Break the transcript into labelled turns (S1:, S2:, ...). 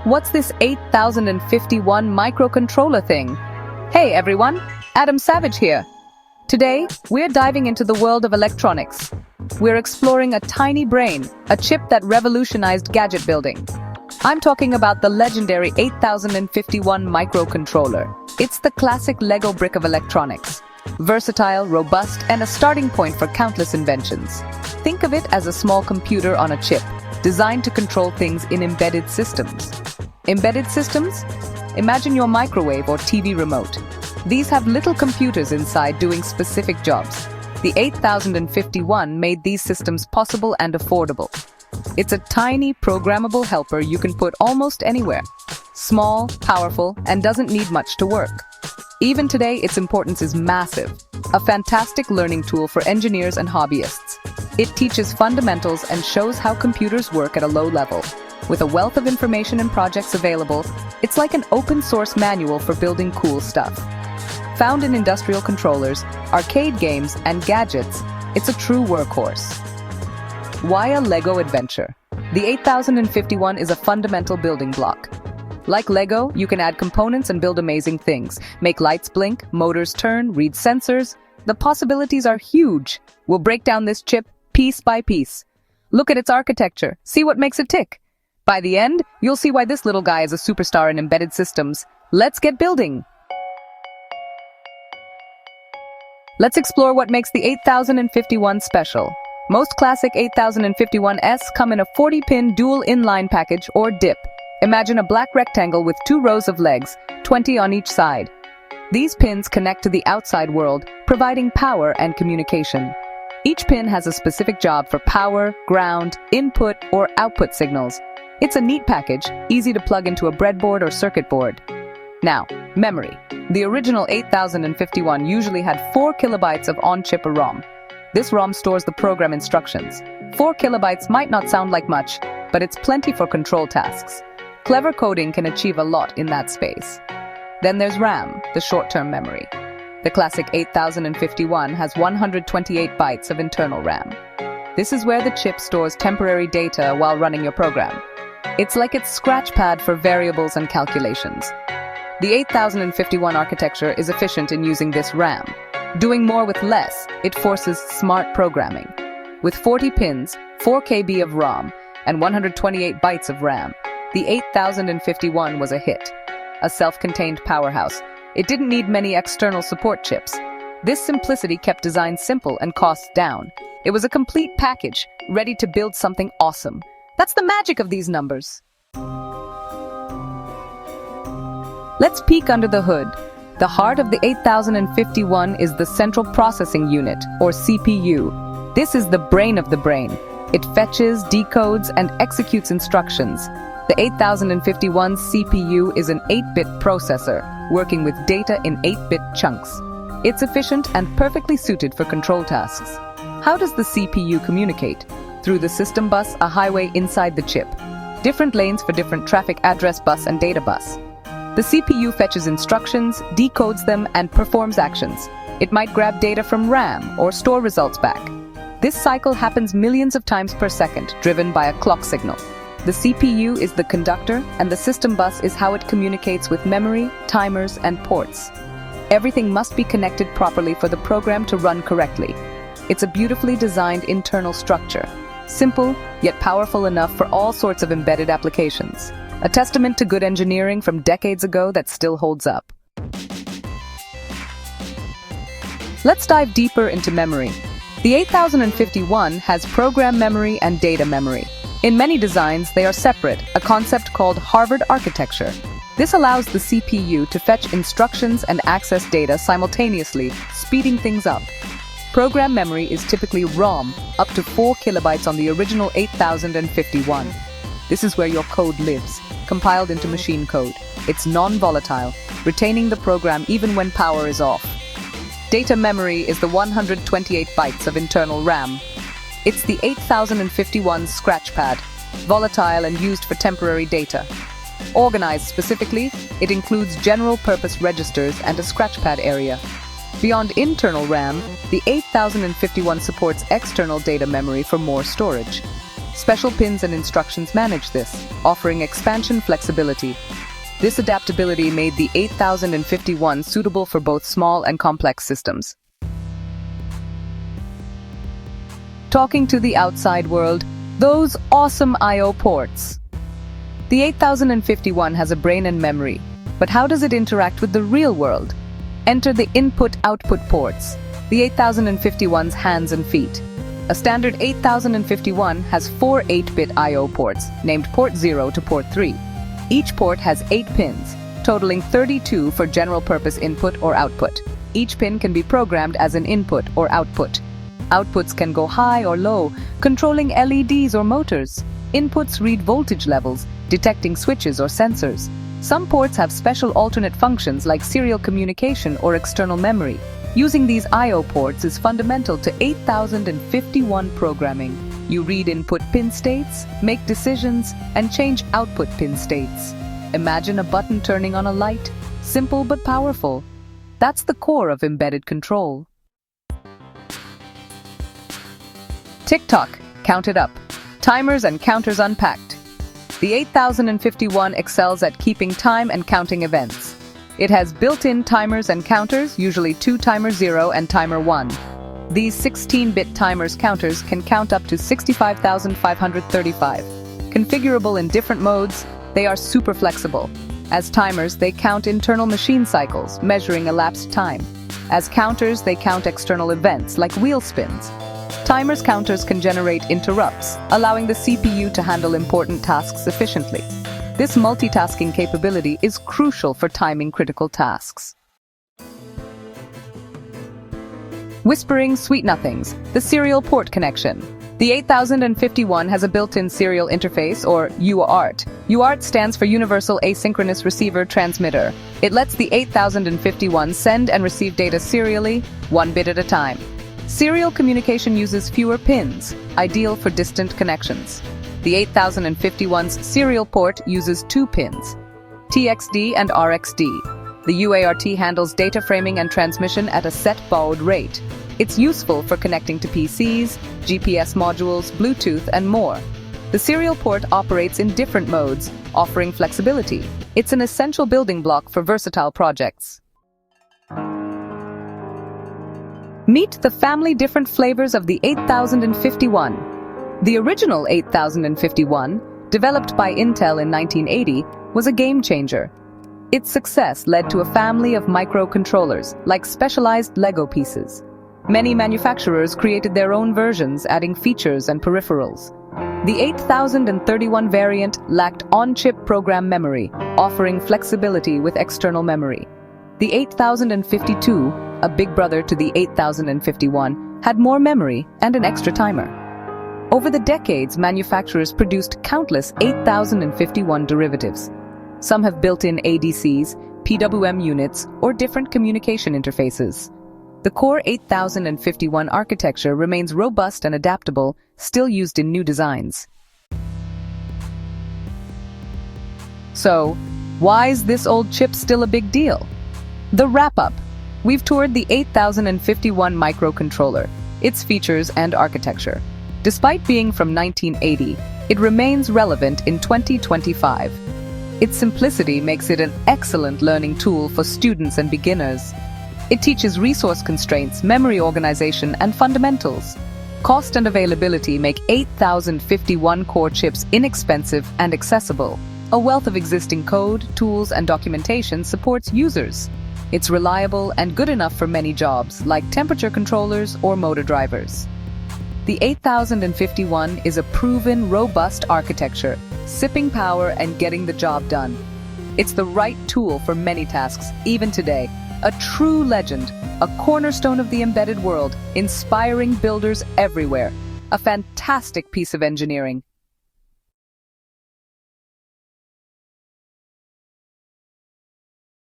S1: What's this 8051 microcontroller thing? Hey everyone, Adam Savage here. Today, we're diving into the world of electronics. We're exploring a tiny brain, a chip that revolutionized gadget building. I'm talking about the legendary 8051 microcontroller. It's the classic Lego brick of electronics. Versatile, robust, and a starting point for countless inventions. Think of it as a small computer on a chip, designed to control things in embedded systems. Embedded systems? Imagine your microwave or TV remote. These have little computers inside doing specific jobs. The 8051 made these systems possible and affordable. It's a tiny, programmable helper you can put almost anywhere. Small, powerful, and doesn't need much to work. Even today, its importance is massive. A fantastic learning tool for engineers and hobbyists. It teaches fundamentals and shows how computers work at a low level. With a wealth of information and projects available, it's like an open-source manual for building cool stuff. Found in industrial controllers, arcade games, and gadgets, it's a true workhorse. Why a Lego adventure? The 8051 is a fundamental building block. Like Lego, you can add components and build amazing things. Make lights blink, motors turn, read sensors. The possibilities are huge. We'll break down this chip piece by piece. Look at its architecture. See what makes it tick. By the end, you'll see why this little guy is a superstar in embedded systems. Let's get building. Let's explore what makes the 8051 special. Most classic 8051s come in a 40-pin dual inline package or DIP. Imagine a black rectangle with 2 rows of legs, 20 on each side. These pins connect to the outside world, providing power and communication. Each pin has a specific job for power, ground, input, or output signals. It's a neat package, easy to plug into a breadboard or circuit board. Now, memory. The original 8051 usually had 4 kilobytes of on-chip ROM. This ROM stores the program instructions. 4 kilobytes might not sound like much, but it's plenty for control tasks. Clever coding can achieve a lot in that space. Then there's RAM, the short-term memory. The classic 8051 has 128 bytes of internal RAM. This is where the chip stores temporary data while running your program. It's like its scratch pad for variables and calculations. The 8051 architecture is efficient in using this RAM. Doing more with less, it forces smart programming. With 40 pins, 4 KB of ROM, and 128 bytes of RAM, the 8051 was a hit. A self-contained powerhouse. It didn't need many external support chips. This simplicity kept design simple and costs down. It was a complete package, ready to build something awesome. That's the magic of these numbers. Let's peek under the hood. The heart of the 8051 is the Central Processing Unit, or CPU. This is the brain of the brain. It fetches, decodes, and executes instructions. The 8051's CPU is an 8-bit processor, working with data in 8-bit chunks. It's efficient and perfectly suited for control tasks. How does the CPU communicate? Through the system bus, a highway inside the chip. Different lanes for different traffic address bus and data bus. The CPU fetches instructions, decodes them, and performs actions. It might grab data from RAM or store results back. This cycle happens millions of times per second, driven by a clock signal. The CPU is the conductor, and the system bus is how it communicates with memory, timers, and ports. Everything must be connected properly for the program to run correctly. It's a beautifully designed internal structure. Simple, yet powerful enough for all sorts of embedded applications. A testament to good engineering from decades ago that still holds up. Let's dive deeper into memory. The 8051 has program memory and data memory. In many designs, they are separate, a concept called Harvard architecture. This allows the CPU to fetch instructions and access data simultaneously, speeding things up. Program memory is typically ROM, up to 4 kilobytes on the original 8051. This is where your code lives, compiled into machine code. It's non-volatile, retaining the program even when power is off. Data memory is the 128 bytes of internal RAM. It's the 8051's scratch pad, volatile and used for temporary data. Organized specifically, it includes general-purpose registers and a scratch pad area. Beyond internal RAM, the 8051 supports external data memory for more storage. Special pins and instructions manage this, offering expansion flexibility. This adaptability made the 8051 suitable for both small and complex systems. Talking to the outside world, those awesome I/O ports. The 8051 has a brain and memory, but how does it interact with the real world? Enter the input-output ports, the 8051's hands and feet. A standard 8051 has 4 8-bit I/O ports, named port 0 to port 3. Each port has 8 pins, totaling 32 for general-purpose input or output. Each pin can be programmed as an input or output. Outputs can go high or low, controlling LEDs or motors. Inputs read voltage levels, detecting switches or sensors. Some ports have special alternate functions like serial communication or external memory. Using these I/O ports is fundamental to 8051 programming. You read input pin states, make decisions, and change output pin states. Imagine a button turning on a light. Simple but powerful. That's the core of embedded control. Tick-tock, count it up. Timers and counters unpacked. The 8051 excels at keeping time and counting events. It has built-in timers and counters, usually 2 timer 0 and timer 1. These 16-bit timers counters can count up to 65,535. Configurable in different modes, they are super flexible. As timers, they count internal machine cycles, measuring elapsed time. As counters, they count external events, like wheel spins. Timers counters can generate interrupts, allowing the CPU to handle important tasks efficiently. This multitasking capability is crucial for timing critical tasks. Whispering sweet nothings, the serial port connection. The 8051 has a built-in serial interface, or UART. UART stands for Universal Asynchronous Receiver Transmitter. It lets the 8051 send and receive data serially, 1 bit at a time. Serial communication uses fewer pins, ideal for distant connections. The 8051's serial port uses 2 pins, TXD and RXD. The UART handles data framing and transmission at a set baud rate. It's useful for connecting to PCs, GPS modules, Bluetooth, and more. The serial port operates in different modes, offering flexibility. It's an essential building block for versatile projects. Meet the family different flavors of the 8051. The original 8051, developed by Intel in 1980, was a game changer. Its success led to a family of microcontrollers, like specialized Lego pieces. Many manufacturers created their own versions, adding features and peripherals. The 8031 variant lacked on-chip program memory, offering flexibility with external memory. The 8052, a big brother to the 8051, had more memory and an extra timer. Over the decades, manufacturers produced countless 8051 derivatives. Some have built-in ADCs, PWM units, or different communication interfaces. The core 8051 architecture remains robust and adaptable, still used in new designs. So, why is this old chip still a big deal? The wrap-up. We've toured the 8051 microcontroller, its features and architecture. Despite being from 1980, it remains relevant in 2025. Its simplicity makes it an excellent learning tool for students and beginners. It teaches resource constraints, memory organization, and fundamentals. Cost and availability make 8051 core chips inexpensive and accessible. A wealth of existing code, tools, and documentation supports users. It's reliable and good enough for many jobs, like temperature controllers or motor drivers. The 8051 is a proven, robust architecture, sipping power and getting the job done. It's the right tool for many tasks, even today. A true legend, a cornerstone of the embedded world, inspiring builders everywhere. A fantastic piece of engineering.